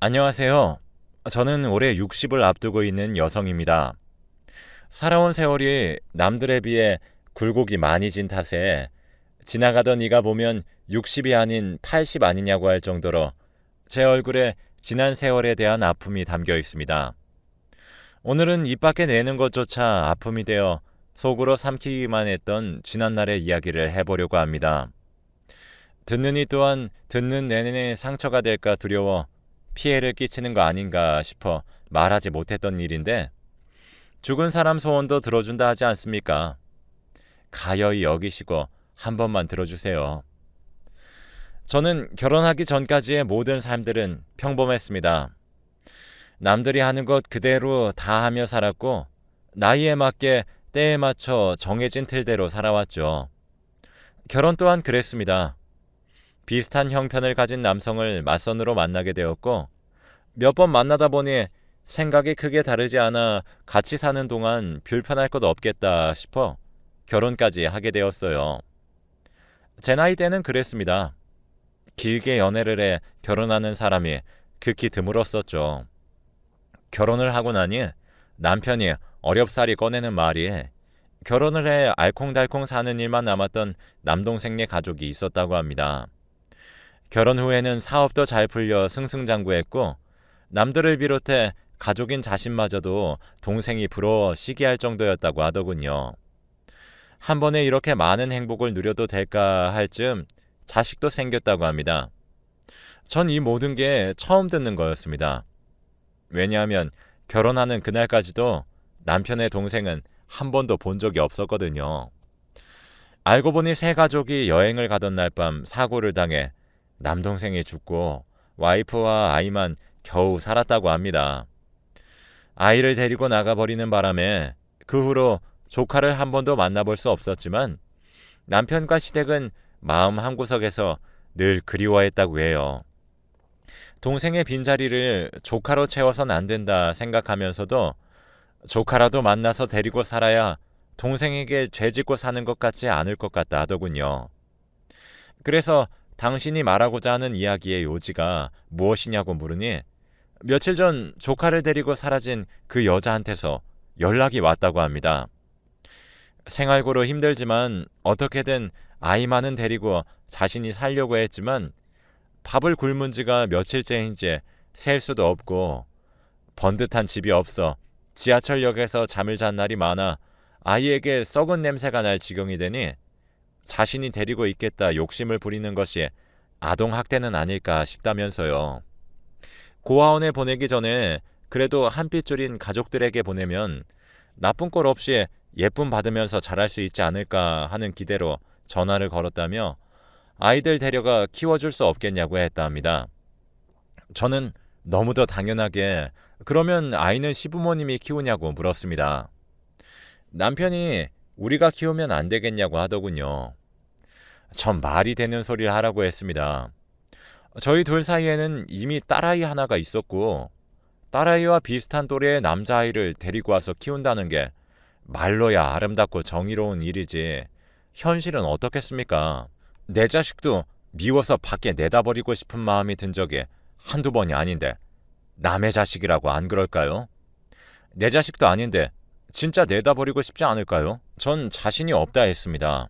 안녕하세요. 저는 올해 60을 앞두고 있는 여성입니다. 살아온 세월이 남들에 비해 굴곡이 많이 진 탓에 지나가던 이가 보면 60이 아닌 80 아니냐고 할 정도로 제 얼굴에 지난 세월에 대한 아픔이 담겨 있습니다. 오늘은 입 밖에 내는 것조차 아픔이 되어 속으로 삼키기만 했던 지난날의 이야기를 해보려고 합니다. 듣는 이 또한 듣는 내내 상처가 될까 두려워 피해를 끼치는 거 아닌가 싶어 말하지 못했던 일인데 죽은 사람 소원도 들어준다 하지 않습니까? 가여이 여기시고 한 번만 들어주세요. 저는 결혼하기 전까지의 모든 삶들은 평범했습니다. 남들이 하는 것 그대로 다 하며 살았고 나이에 맞게 때에 맞춰 정해진 틀대로 살아왔죠. 결혼 또한 그랬습니다. 비슷한 형편을 가진 남성을 맞선으로 만나게 되었고 몇 번 만나다 보니 생각이 크게 다르지 않아 같이 사는 동안 불편할 것 없겠다 싶어 결혼까지 하게 되었어요. 제 나이 때는 그랬습니다. 길게 연애를 해 결혼하는 사람이 극히 드물었었죠. 결혼을 하고 나니 남편이 어렵사리 꺼내는 말이 결혼을 해 알콩달콩 사는 일만 남았던 남동생네 가족이 있었다고 합니다. 결혼 후에는 사업도 잘 풀려 승승장구했고 남들을 비롯해 가족인 자신마저도 동생이 부러워 시기할 정도였다고 하더군요. 한 번에 이렇게 많은 행복을 누려도 될까 할 즈음 자식도 생겼다고 합니다. 전 이 모든 게 처음 듣는 거였습니다. 왜냐하면 결혼하는 그날까지도 남편의 동생은 한 번도 본 적이 없었거든요. 알고 보니 세 가족이 여행을 가던 날 밤 사고를 당해 남동생이 죽고 와이프와 아이만 겨우 살았다고 합니다. 아이를 데리고 나가버리는 바람에 그 후로 조카를 한 번도 만나볼 수 없었지만 남편과 시댁은 마음 한구석에서 늘 그리워했다고 해요. 동생의 빈자리를 조카로 채워선 안 된다 생각하면서도 조카라도 만나서 데리고 살아야 동생에게 죄짓고 사는 것 같지 않을 것 같다 하더군요. 그래서 당신이 말하고자 하는 이야기의 요지가 무엇이냐고 물으니 며칠 전 조카를 데리고 사라진 그 여자한테서 연락이 왔다고 합니다. 생활고로 힘들지만 어떻게든 아이만은 데리고 자신이 살려고 했지만 밥을 굶은 지가 며칠째인지 셀 수도 없고 번듯한 집이 없어 지하철역에서 잠을 잔 날이 많아 아이에게 썩은 냄새가 날 지경이 되니 자신이 데리고 있겠다 욕심을 부리는 것이 아동학대는 아닐까 싶다면서요. 고아원에 보내기 전에 그래도 한 핏 줄인 가족들에게 보내면 나쁜 꼴 없이 예쁨 받으면서 자랄 수 있지 않을까 하는 기대로 전화를 걸었다며 아이들 데려가 키워줄 수 없겠냐고 했다 합니다. 저는 너무도 당연하게 그러면 아이는 시부모님이 키우냐고 물었습니다. 남편이 우리가 키우면 안 되겠냐고 하더군요. 전 말이 되는 소리를 하라고 했습니다. 저희 둘 사이에는 이미 딸아이 하나가 있었고 딸아이와 비슷한 또래의 남자아이를 데리고 와서 키운다는 게 말로야 아름답고 정의로운 일이지 현실은 어떻겠습니까? 내 자식도 미워서 밖에 내다버리고 싶은 마음이 든 적이 한두 번이 아닌데 남의 자식이라고 안 그럴까요? 내 자식도 아닌데 진짜 내다버리고 싶지 않을까요? 전 자신이 없다 했습니다.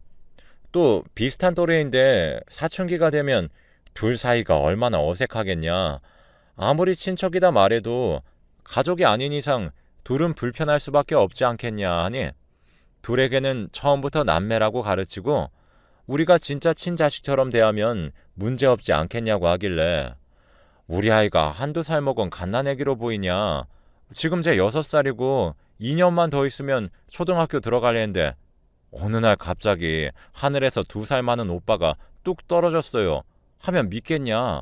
또 비슷한 또래인데 사춘기가 되면 둘 사이가 얼마나 어색하겠냐. 아무리 친척이다 말해도 가족이 아닌 이상 둘은 불편할 수밖에 없지 않겠냐 하니 둘에게는 처음부터 남매라고 가르치고 우리가 진짜 친자식처럼 대하면 문제없지 않겠냐고 하길래 우리 아이가 한두 살 먹은 갓난아기로 보이냐. 지금 제 6살이고 2년만 더 있으면 초등학교 들어갈래는데 어느 날 갑자기 하늘에서 2살 많은 오빠가 뚝 떨어졌어요. 하면 믿겠냐?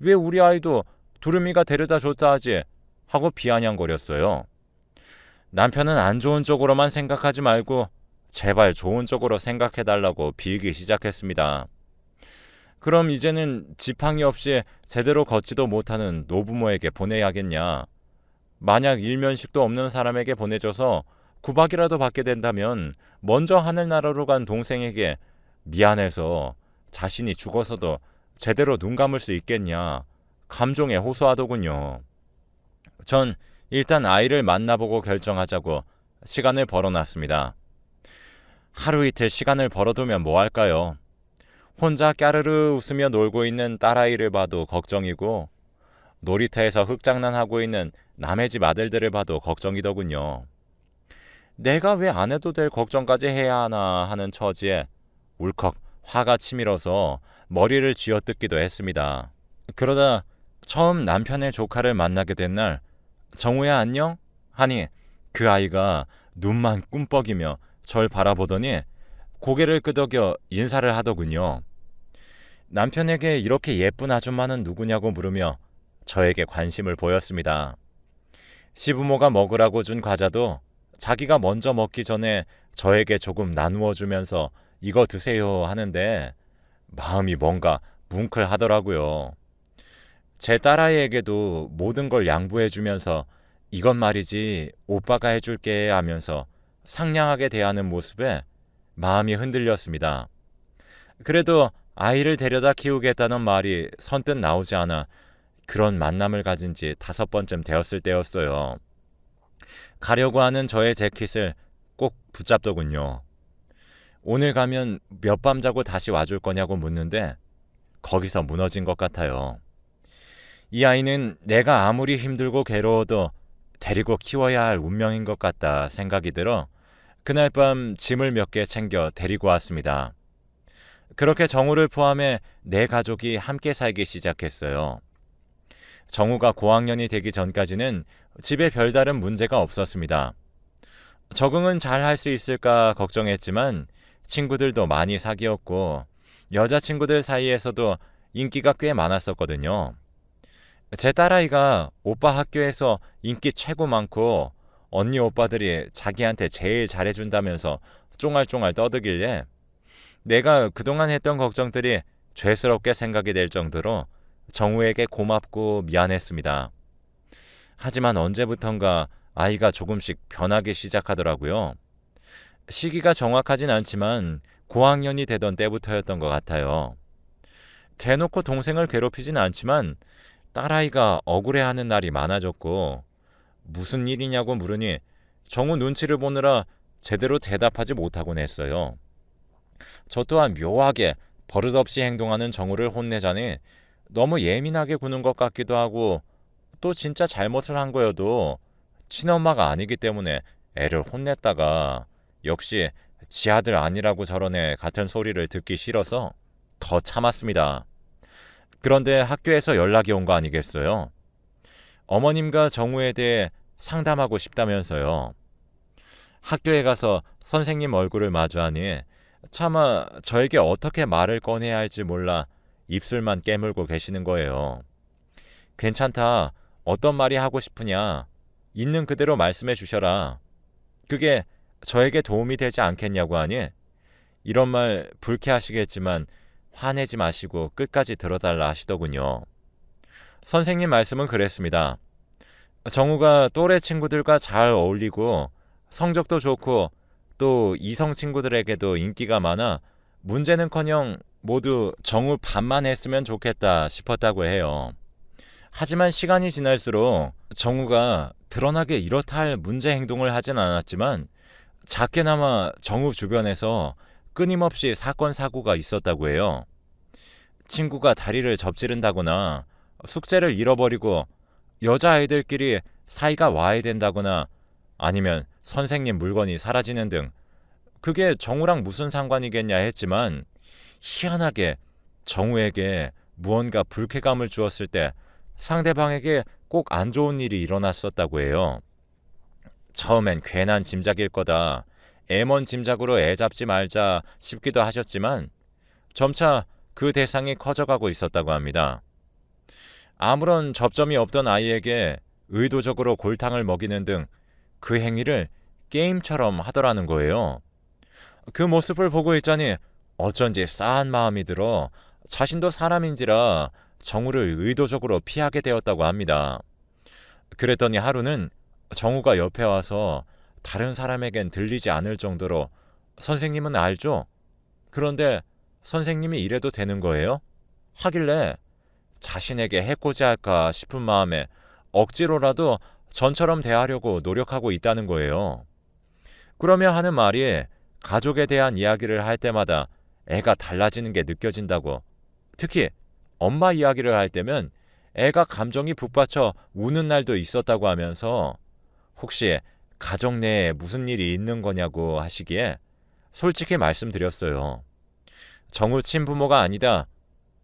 왜 우리 아이도 두루미가 데려다 줬다 하지? 하고 비아냥거렸어요. 남편은 안 좋은 쪽으로만 생각하지 말고 제발 좋은 쪽으로 생각해달라고 빌기 시작했습니다. 그럼 이제는 지팡이 없이 제대로 걷지도 못하는 노부모에게 보내야겠냐? 만약 일면식도 없는 사람에게 보내줘서 구박이라도 받게 된다면 먼저 하늘나라로 간 동생에게 미안해서 자신이 죽어서도 제대로 눈 감을 수 있겠냐? 감정에 호소하더군요. 전 일단 아이를 만나보고 결정하자고 시간을 벌어놨습니다. 하루 이틀 시간을 벌어두면 뭐 할까요? 혼자 까르르 웃으며 놀고 있는 딸아이를 봐도 걱정이고 놀이터에서 흙장난하고 있는 남의 집 아들들을 봐도 걱정이더군요. 내가 왜 안 해도 될 걱정까지 해야 하나 하는 처지에 울컥 화가 치밀어서 머리를 쥐어뜯기도 했습니다. 그러다 처음 남편의 조카를 만나게 된 날, 정우야 안녕? 하니 그 아이가 눈만 꿈뻑이며 절 바라보더니 고개를 끄덕여 인사를 하더군요. 남편에게 이렇게 예쁜 아줌마는 누구냐고 물으며 저에게 관심을 보였습니다. 시부모가 먹으라고 준 과자도 자기가 먼저 먹기 전에 저에게 조금 나누어 주면서 이거 드세요 하는데 마음이 뭔가 뭉클하더라고요. 제 딸아이에게도 모든 걸 양보해 주면서 이건 말이지 오빠가 해줄게 하면서 상냥하게 대하는 모습에 마음이 흔들렸습니다. 그래도 아이를 데려다 키우겠다는 말이 선뜻 나오지 않아 그런 만남을 가진 지 5번쯤 되었을 때였어요. 가려고 하는 저의 재킷을 꼭 붙잡더군요. 오늘 가면 몇 밤 자고 다시 와줄 거냐고 묻는데 거기서 무너진 것 같아요. 이 아이는 내가 아무리 힘들고 괴로워도 데리고 키워야 할 운명인 것 같다 생각이 들어 그날 밤 짐을 몇 개 챙겨 데리고 왔습니다. 그렇게 정우를 포함해 4가족이 함께 살기 시작했어요. 정우가 고학년이 되기 전까지는 집에 별다른 문제가 없었습니다. 적응은 잘 할 수 있을까 걱정했지만 친구들도 많이 사귀었고 여자친구들 사이에서도 인기가 꽤 많았었거든요. 제 딸아이가 오빠 학교에서 인기 최고 많고 언니 오빠들이 자기한테 제일 잘해준다면서 쫑알쫑알 떠들길래 내가 그동안 했던 걱정들이 죄스럽게 생각이 될 정도로 정우에게 고맙고 미안했습니다. 하지만 언제부턴가 아이가 조금씩 변하기 시작하더라고요. 시기가 정확하진 않지만 고학년이 되던 때부터였던 것 같아요. 대놓고 동생을 괴롭히진 않지만 딸아이가 억울해하는 날이 많아졌고 무슨 일이냐고 물으니 정우 눈치를 보느라 제대로 대답하지 못하곤 했어요. 저 또한 묘하게 버릇없이 행동하는 정우를 혼내자니 너무 예민하게 구는 것 같기도 하고 또 진짜 잘못을 한 거여도 친엄마가 아니기 때문에 애를 혼냈다가 역시 지 아들 아니라고 저러네 같은 소리를 듣기 싫어서 더 참았습니다. 그런데 학교에서 연락이 온 거 아니겠어요? 어머님과 정우에 대해 상담하고 싶다면서요. 학교에 가서 선생님 얼굴을 마주하니 차마 저에게 어떻게 말을 꺼내야 할지 몰라 입술만 깨물고 계시는 거예요. 괜찮다. 어떤 말이 하고 싶으냐. 있는 그대로 말씀해 주셔라. 그게 저에게 도움이 되지 않겠냐고 하니 이런 말 불쾌하시겠지만 화내지 마시고 끝까지 들어달라 하시더군요. 선생님 말씀은 그랬습니다. 정우가 또래 친구들과 잘 어울리고 성적도 좋고 또 이성 친구들에게도 인기가 많아 문제는커녕 모두 정우 반만 했으면 좋겠다 싶었다고 해요. 하지만 시간이 지날수록 정우가 드러나게 이렇다 할 문제 행동을 하진 않았지만 작게나마 정우 주변에서 끊임없이 사건 사고가 있었다고 해요. 친구가 다리를 접지른다거나 숙제를 잃어버리고 여자아이들끼리 사이가 와야 된다거나 아니면 선생님 물건이 사라지는 등 그게 정우랑 무슨 상관이겠냐 했지만 희한하게 정우에게 무언가 불쾌감을 주었을 때 상대방에게 꼭 안 좋은 일이 일어났었다고 해요. 처음엔 괜한 짐작일 거다. 애먼 짐작으로 애 잡지 말자 싶기도 하셨지만 점차 그 대상이 커져가고 있었다고 합니다. 아무런 접점이 없던 아이에게 의도적으로 골탕을 먹이는 등 그 행위를 게임처럼 하더라는 거예요. 그 모습을 보고 있자니 어쩐지 싸한 마음이 들어 자신도 사람인지라 정우를 의도적으로 피하게 되었다고 합니다. 그랬더니 하루는 정우가 옆에 와서 다른 사람에겐 들리지 않을 정도로 선생님은 알죠? 그런데 선생님이 이래도 되는 거예요? 하길래 자신에게 해코지할까 싶은 마음에 억지로라도 전처럼 대하려고 노력하고 있다는 거예요. 그러며 하는 말이 가족에 대한 이야기를 할 때마다 애가 달라지는 게 느껴진다고. 특히 엄마 이야기를 할 때면 애가 감정이 북받쳐 우는 날도 있었다고 하면서 혹시 가정 내에 무슨 일이 있는 거냐고 하시기에 솔직히 말씀드렸어요. 정우 친부모가 아니다.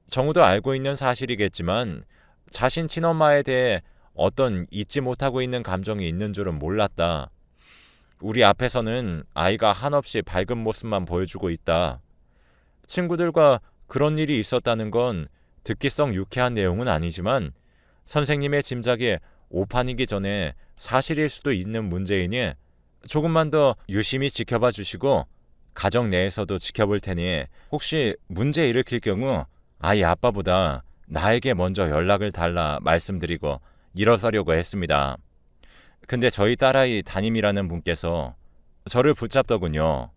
정우도 알고 있는 사실이겠지만 자신 친엄마에 대해 어떤 잊지 못하고 있는 감정이 있는 줄은 몰랐다. 우리 앞에서는 아이가 한없이 밝은 모습만 보여주고 있다. 친구들과 그런 일이 있었다는 건 듣기성 유쾌한 내용은 아니지만 선생님의 짐작이 오판이기 전에 사실일 수도 있는 문제이니 조금만 더 유심히 지켜봐 주시고 가정 내에서도 지켜볼 테니 혹시 문제 일으킬 경우 아이 아빠보다 나에게 먼저 연락을 달라 말씀드리고 일어서려고 했습니다. 근데 저희 딸아이 담임이라는 분께서 저를 붙잡더군요.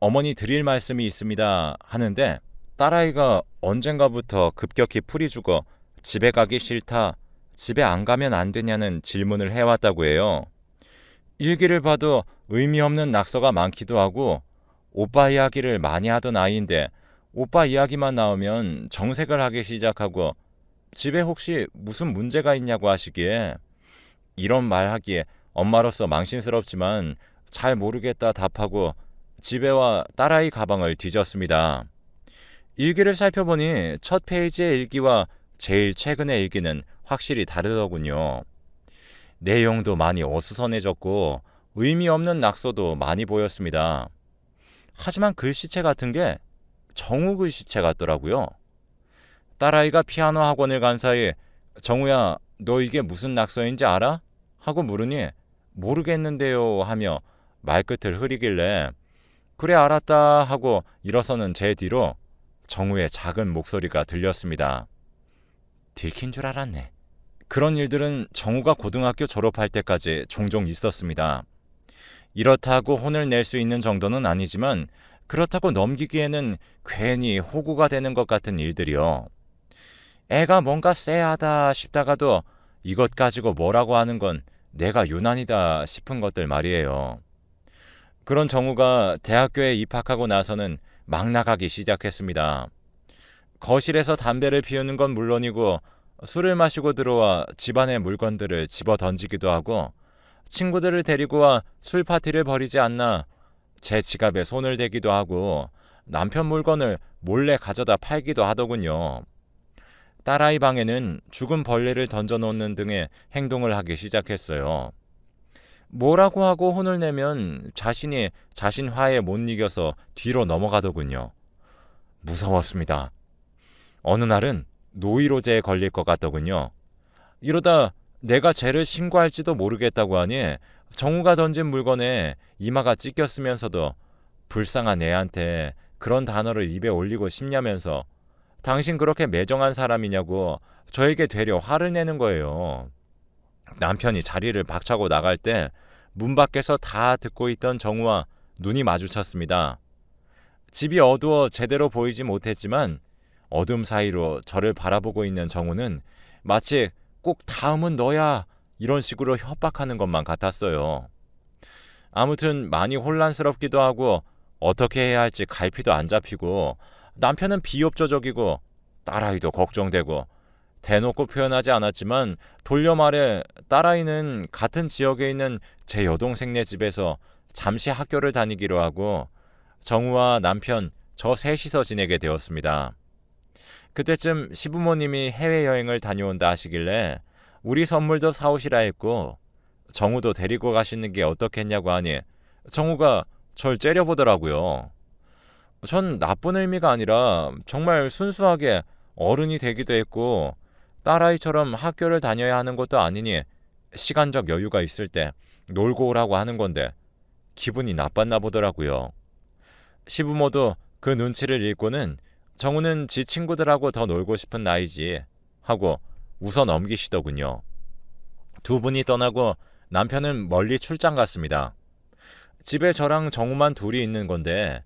어머니 드릴 말씀이 있습니다 하는데 딸아이가 언젠가부터 급격히 풀이 죽어 집에 가기 싫다, 집에 안 가면 안 되냐는 질문을 해왔다고 해요. 일기를 봐도 의미 없는 낙서가 많기도 하고 오빠 이야기를 많이 하던 아이인데 오빠 이야기만 나오면 정색을 하기 시작하고 집에 혹시 무슨 문제가 있냐고 하시기에 이런 말 하기에 엄마로서 망신스럽지만 잘 모르겠다 답하고 집에 와 딸아이 가방을 뒤졌습니다. 일기를 살펴보니 첫 페이지의 일기와 제일 최근의 일기는 확실히 다르더군요. 내용도 많이 어수선해졌고 의미 없는 낙서도 많이 보였습니다. 하지만 글씨체 같은 게 정우 글씨체 같더라고요. 딸아이가 피아노 학원을 간 사이 정우야 너 이게 무슨 낙서인지 알아? 하고 물으니 모르겠는데요 하며 말끝을 흐리길래 그래 알았다 하고 일어서는 제 뒤로 정우의 작은 목소리가 들렸습니다. 들킨 줄 알았네. 그런 일들은 정우가 고등학교 졸업할 때까지 종종 있었습니다. 이렇다고 혼을 낼 수 있는 정도는 아니지만 그렇다고 넘기기에는 괜히 호구가 되는 것 같은 일들이요. 애가 뭔가 쎄하다 싶다가도 이것 가지고 뭐라고 하는 건 내가 유난이다 싶은 것들 말이에요. 그런 정우가 대학교에 입학하고 나서는 막 나가기 시작했습니다. 거실에서 담배를 피우는 건 물론이고 술을 마시고 들어와 집안의 물건들을 집어 던지기도 하고 친구들을 데리고 와 술 파티를 벌이지 않나 제 지갑에 손을 대기도 하고 남편 물건을 몰래 가져다 팔기도 하더군요. 딸아이 방에는 죽은 벌레를 던져놓는 등의 행동을 하기 시작했어요. 뭐라고 하고 혼을 내면 자신이 자신 화에 못 이겨서 뒤로 넘어가더군요. 무서웠습니다. 어느 날은 노이로제에 걸릴 것 같더군요. 이러다 내가 죄를 신고할지도 모르겠다고 하니 정우가 던진 물건에 이마가 찢겼으면서도 불쌍한 애한테 그런 단어를 입에 올리고 싶냐면서 당신 그렇게 매정한 사람이냐고 저에게 되려 화를 내는 거예요. 남편이 자리를 박차고 나갈 때 문 밖에서 다 듣고 있던 정우와 눈이 마주쳤습니다. 집이 어두워 제대로 보이지 못했지만 어둠 사이로 저를 바라보고 있는 정우는 마치 꼭 다음은 너야 이런 식으로 협박하는 것만 같았어요. 아무튼 많이 혼란스럽기도 하고 어떻게 해야 할지 갈피도 안 잡히고 남편은 비협조적이고 딸아이도 걱정되고 대놓고 표현하지 않았지만 돌려 말해 딸아이는 같은 지역에 있는 제 여동생네 집에서 잠시 학교를 다니기로 하고 정우와 남편 저 셋이서 지내게 되었습니다. 그때쯤 시부모님이 해외여행을 다녀온다 하시길래 우리 선물도 사오시라 했고 정우도 데리고 가시는 게 어떻겠냐고 하니 정우가 절 째려보더라고요. 전 나쁜 의미가 아니라 정말 순수하게 어른이 되기도 했고 딸아이처럼 학교를 다녀야 하는 것도 아니니 시간적 여유가 있을 때 놀고 오라고 하는 건데 기분이 나빴나 보더라고요. 시부모도 그 눈치를 읽고는 정우는 지 친구들하고 더 놀고 싶은 나이지 하고 웃어 넘기시더군요. 두 분이 떠나고 남편은 멀리 출장 갔습니다. 집에 저랑 정우만 둘이 있는 건데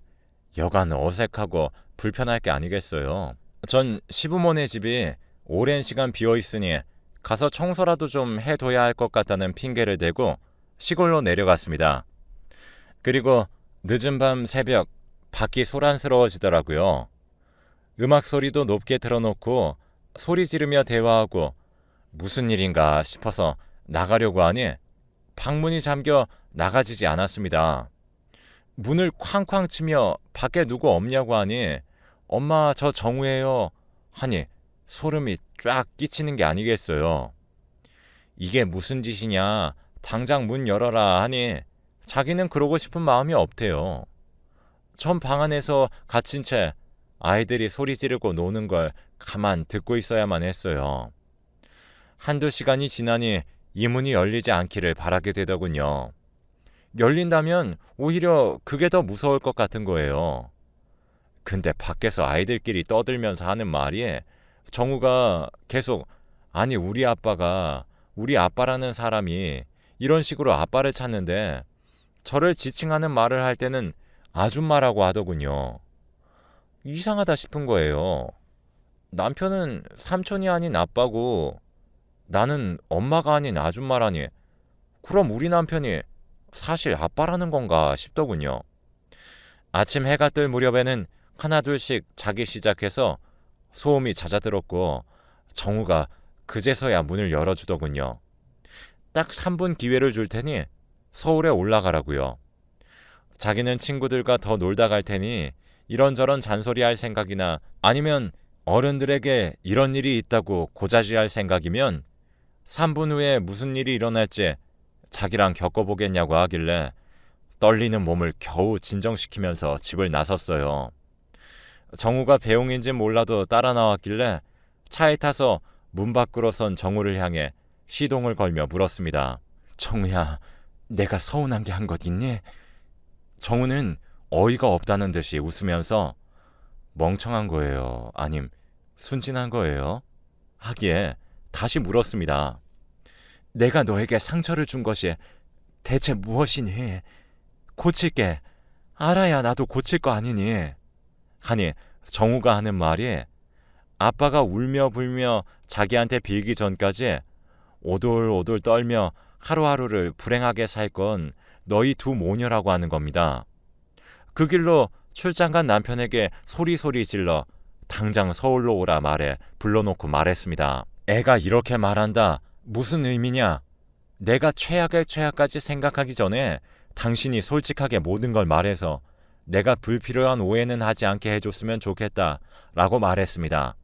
여간 어색하고 불편할 게 아니겠어요. 전 시부모네 집이 오랜 시간 비어있으니 가서 청소라도 좀 해둬야 할 것 같다는 핑계를 대고 시골로 내려갔습니다. 그리고 늦은 밤 새벽 밖이 소란스러워지더라고요. 음악 소리도 높게 틀어놓고 소리 지르며 대화하고 무슨 일인가 싶어서 나가려고 하니 방문이 잠겨 나가지지 않았습니다. 문을 쾅쾅 치며 밖에 누구 없냐고 하니 엄마 저 정우예요 하니 소름이 쫙 끼치는 게 아니겠어요. 이게 무슨 짓이냐 당장 문 열어라 하니 자기는 그러고 싶은 마음이 없대요. 전 방 안에서 갇힌 채 아이들이 소리 지르고 노는 걸 가만 듣고 있어야만 했어요. 한두 시간이 지나니 이 문이 열리지 않기를 바라게 되더군요. 열린다면 오히려 그게 더 무서울 것 같은 거예요. 근데 밖에서 아이들끼리 떠들면서 하는 말이 정우가 계속 아니 우리 아빠라는 사람이 이런 식으로 아빠를 찾는데 저를 지칭하는 말을 할 때는 아줌마라고 하더군요. 이상하다 싶은 거예요. 남편은 삼촌이 아닌 아빠고 나는 엄마가 아닌 아줌마라니 그럼 우리 남편이 사실 아빠라는 건가 싶더군요. 아침 해가 뜰 무렵에는 하나둘씩 자기 시작해서 소음이 잦아들었고 정우가 그제서야 문을 열어주더군요. 딱 3분 기회를 줄 테니 서울에 올라가라고요. 자기는 친구들과 더 놀다 갈 테니 이런저런 잔소리할 생각이나 아니면 어른들에게 이런 일이 있다고 고자질할 생각이면 3분 후에 무슨 일이 일어날지 자기랑 겪어보겠냐고 하길래 떨리는 몸을 겨우 진정시키면서 집을 나섰어요. 정우가 배웅인지 몰라도 따라 나왔길래 차에 타서 문 밖으로 선 정우를 향해 시동을 걸며 물었습니다. 정우야, 내가 서운한 게 한 것 있니? 정우는 어이가 없다는 듯이 웃으면서 멍청한 거예요? 아님 순진한 거예요? 하기에 다시 물었습니다. 내가 너에게 상처를 준 것이 대체 무엇이니? 고칠게. 알아야 나도 고칠 거 아니니? 하니 정우가 하는 말이 아빠가 울며 불며 자기한테 빌기 전까지 오돌오돌 떨며 하루하루를 불행하게 살 건 너희 두 모녀라고 하는 겁니다. 그 길로 출장 간 남편에게 소리소리 질러 당장 서울로 오라 말해 불러놓고 말했습니다. 애가 이렇게 말한다. 무슨 의미냐? 내가 최악의 최악까지 생각하기 전에 당신이 솔직하게 모든 걸 말해서 내가 불필요한 오해는 하지 않게 해줬으면 좋겠다 라고 말했습니다.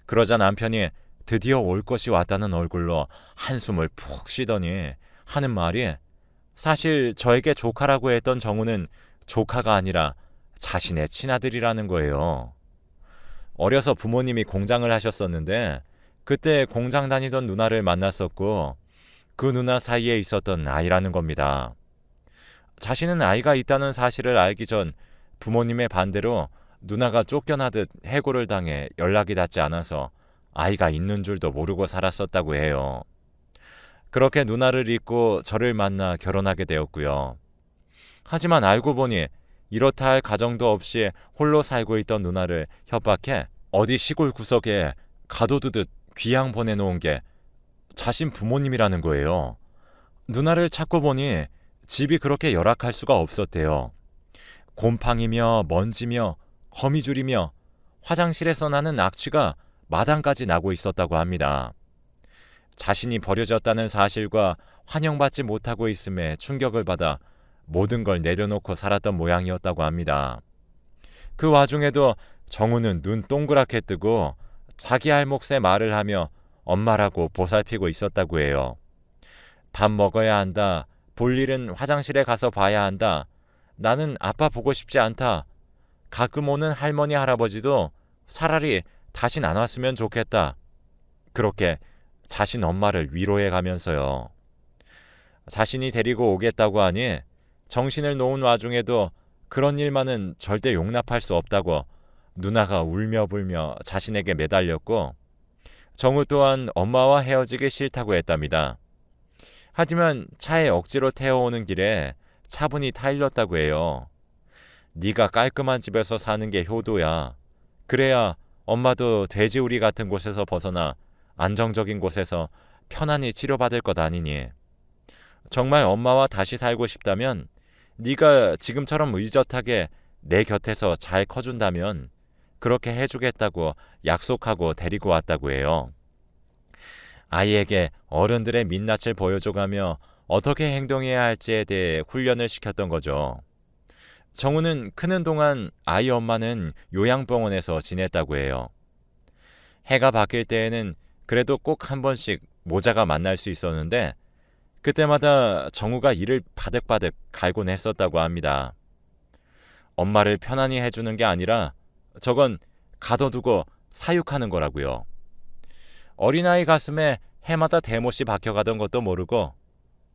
그러자 남편이 드디어 올 것이 왔다는 얼굴로 한숨을 푹 쉬더니 하는 말이 사실 저에게 조카라고 했던 정우는 조카가 아니라 자신의 친아들이라는 거예요. 어려서 부모님이 공장을 하셨었는데 그때 공장 다니던 누나를 만났었고 그 누나 사이에 있었던 아이라는 겁니다. 자신은 아이가 있다는 사실을 알기 전 부모님의 반대로 누나가 쫓겨나듯 해고를 당해 연락이 닿지 않아서 아이가 있는 줄도 모르고 살았었다고 해요. 그렇게 누나를 잊고 저를 만나 결혼하게 되었고요. 하지만 알고 보니 이렇다 할 가정도 없이 홀로 살고 있던 누나를 협박해 어디 시골 구석에 가둬두듯 귀양 보내놓은 게 자신 부모님이라는 거예요. 누나를 찾고 보니 집이 그렇게 열악할 수가 없었대요. 곰팡이며 먼지며 거미줄이며 화장실에서 나는 악취가 마당까지 나고 있었다고 합니다. 자신이 버려졌다는 사실과 환영받지 못하고 있음에 충격을 받아 모든 걸 내려놓고 살았던 모양이었다고 합니다. 그 와중에도 정우는 눈 동그랗게 뜨고 자기 할 몫의 말을 하며 엄마라고 보살피고 있었다고 해요. 밥 먹어야 한다. 볼 일은 화장실에 가서 봐야 한다. 나는 아빠 보고 싶지 않다. 가끔 오는 할머니 할아버지도 차라리 다신 안 왔으면 좋겠다. 그렇게 자신 엄마를 위로해 가면서요. 자신이 데리고 오겠다고 하니 정신을 놓은 와중에도 그런 일만은 절대 용납할 수 없다고 누나가 울며 불며 자신에게 매달렸고 정우 또한 엄마와 헤어지기 싫다고 했답니다. 하지만 차에 억지로 태워오는 길에 차분히 타일렀다고 해요. 네가 깔끔한 집에서 사는 게 효도야. 그래야 엄마도 돼지우리 같은 곳에서 벗어나 안정적인 곳에서 편안히 치료받을 것 아니니. 정말 엄마와 다시 살고 싶다면 네가 지금처럼 의젓하게 내 곁에서 잘 커준다면 그렇게 해주겠다고 약속하고 데리고 왔다고 해요. 아이에게 어른들의 민낯을 보여줘가며 어떻게 행동해야 할지에 대해 훈련을 시켰던 거죠. 정우는 크는 동안 아이 엄마는 요양병원에서 지냈다고 해요. 해가 바뀔 때에는 그래도 꼭 한 번씩 모자가 만날 수 있었는데 그때마다 정우가 이를 바득바득 갈곤 했었다고 합니다. 엄마를 편안히 해주는 게 아니라 저건 가둬두고 사육하는 거라고요. 어린아이 가슴에 해마다 대못이 박혀가던 것도 모르고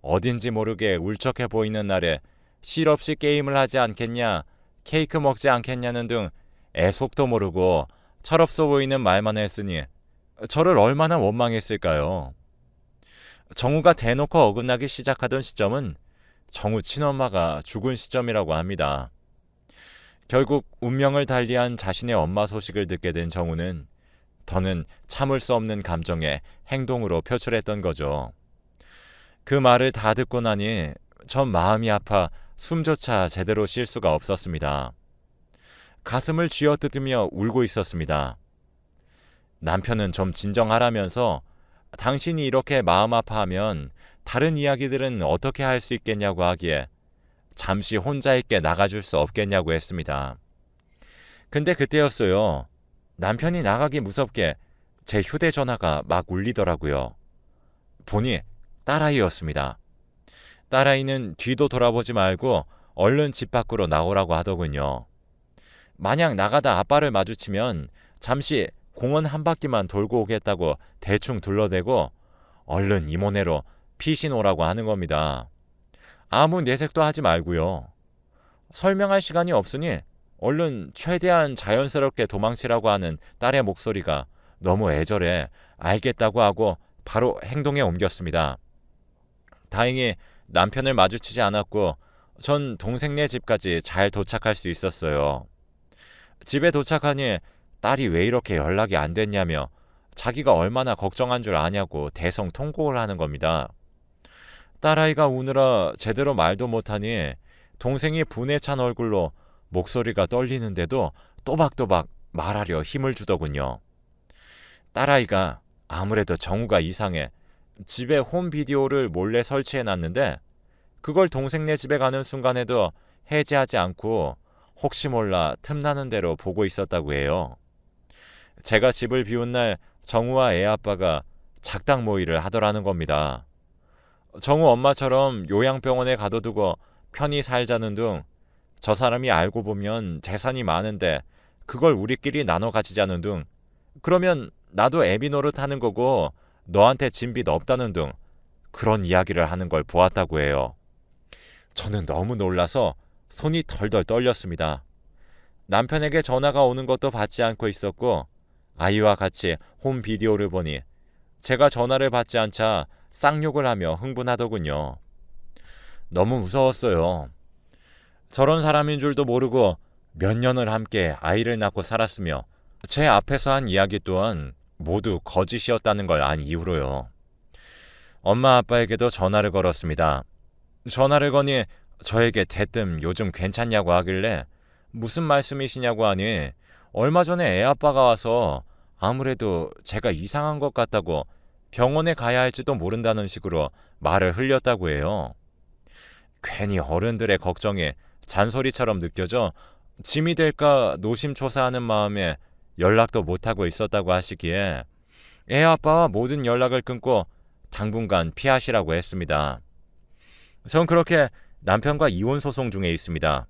어딘지 모르게 울적해 보이는 날에 실없이 게임을 하지 않겠냐, 케이크 먹지 않겠냐는 등 애속도 모르고 철없어 보이는 말만 했으니 저를 얼마나 원망했을까요. 정우가 대놓고 어긋나기 시작하던 시점은 정우 친엄마가 죽은 시점이라고 합니다. 결국 운명을 달리한 자신의 엄마 소식을 듣게 된 정우는 더는 참을 수 없는 감정에 행동으로 표출했던 거죠. 그 말을 다 듣고 나니 전 마음이 아파 숨조차 제대로 쉴 수가 없었습니다. 가슴을 쥐어뜯으며 울고 있었습니다. 남편은 좀 진정하라면서 당신이 이렇게 마음 아파하면 다른 이야기들은 어떻게 할 수 있겠냐고 하기에 잠시 혼자 있게 나가줄 수 없겠냐고 했습니다. 근데 그때였어요. 남편이 나가기 무섭게 제 휴대전화가 막 울리더라고요. 보니 딸아이였습니다. 딸아이는 뒤도 돌아보지 말고 얼른 집 밖으로 나오라고 하더군요. 만약 나가다 아빠를 마주치면 잠시 공원 한 바퀴만 돌고 오겠다고 대충 둘러대고 얼른 이모네로 피신 오라고 하는 겁니다. 아무 내색도 하지 말고요. 설명할 시간이 없으니 얼른 최대한 자연스럽게 도망치라고 하는 딸의 목소리가 너무 애절해 알겠다고 하고 바로 행동에 옮겼습니다. 다행히 남편을 마주치지 않았고 전 동생네 집까지 잘 도착할 수 있었어요. 집에 도착하니 딸이 왜 이렇게 연락이 안 됐냐며 자기가 얼마나 걱정한 줄 아냐고 대성통곡을 하는 겁니다. 딸아이가 우느라 제대로 말도 못하니 동생이 분에 찬 얼굴로 목소리가 떨리는데도 또박또박 말하려 힘을 주더군요. 딸아이가 아무래도 정우가 이상해 집에 홈비디오를 몰래 설치해놨는데 그걸 동생네 집에 가는 순간에도 해제하지 않고 혹시 몰라 틈나는 대로 보고 있었다고 해요. 제가 집을 비운 날 정우와 애 아빠가 작당 모의를 하더라는 겁니다. 정우 엄마처럼 요양병원에 가둬두고 편히 살자는 둥 저 사람이 알고 보면 재산이 많은데 그걸 우리끼리 나눠 가지자는 둥 그러면 나도 애비 노릇하는 거고 너한테 진 빚 없다는 둥 그런 이야기를 하는 걸 보았다고 해요. 저는 너무 놀라서 손이 덜덜 떨렸습니다. 남편에게 전화가 오는 것도 받지 않고 있었고 아이와 같이 홈 비디오를 보니 제가 전화를 받지 않자 쌍욕을 하며 흥분하더군요. 너무 무서웠어요. 저런 사람인 줄도 모르고 몇 년을 함께 아이를 낳고 살았으며 제 앞에서 한 이야기 또한 모두 거짓이었다는 걸 안 이후로요. 엄마 아빠에게도 전화를 걸었습니다. 전화를 거니 저에게 대뜸 요즘 괜찮냐고 하길래 무슨 말씀이시냐고 하니 얼마 전에 애 아빠가 와서 아무래도 제가 이상한 것 같다고 병원에 가야 할지도 모른다는 식으로 말을 흘렸다고 해요. 괜히 어른들의 걱정에 잔소리처럼 느껴져 짐이 될까 노심초사하는 마음에 연락도 못하고 있었다고 하시기에 애 아빠와 모든 연락을 끊고 당분간 피하시라고 했습니다. 전 그렇게 남편과 이혼 소송 중에 있습니다.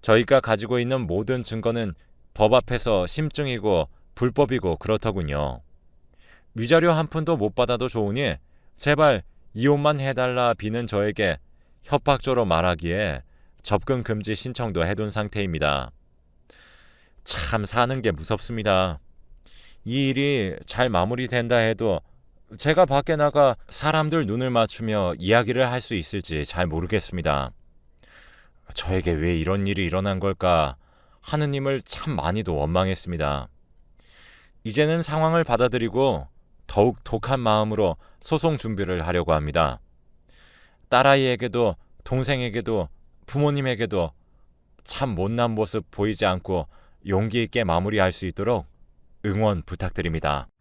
저희가 가지고 있는 모든 증거는 법 앞에서 심증이고 불법이고 그렇더군요. 위자료 한 푼도 못 받아도 좋으니 제발 이혼만 해달라 비는 저에게 협박조로 말하기에 접근 금지 신청도 해둔 상태입니다. 참 사는 게 무섭습니다. 이 일이 잘 마무리된다 해도 제가 밖에 나가 사람들 눈을 맞추며 이야기를 할 수 있을지 잘 모르겠습니다. 저에게 왜 이런 일이 일어난 걸까 하느님을 참 많이도 원망했습니다. 이제는 상황을 받아들이고 더욱 독한 마음으로 소송 준비를 하려고 합니다. 딸아이에게도 동생에게도 부모님에게도 참 못난 모습 보이지 않고 용기 있게 마무리할 수 있도록 응원 부탁드립니다.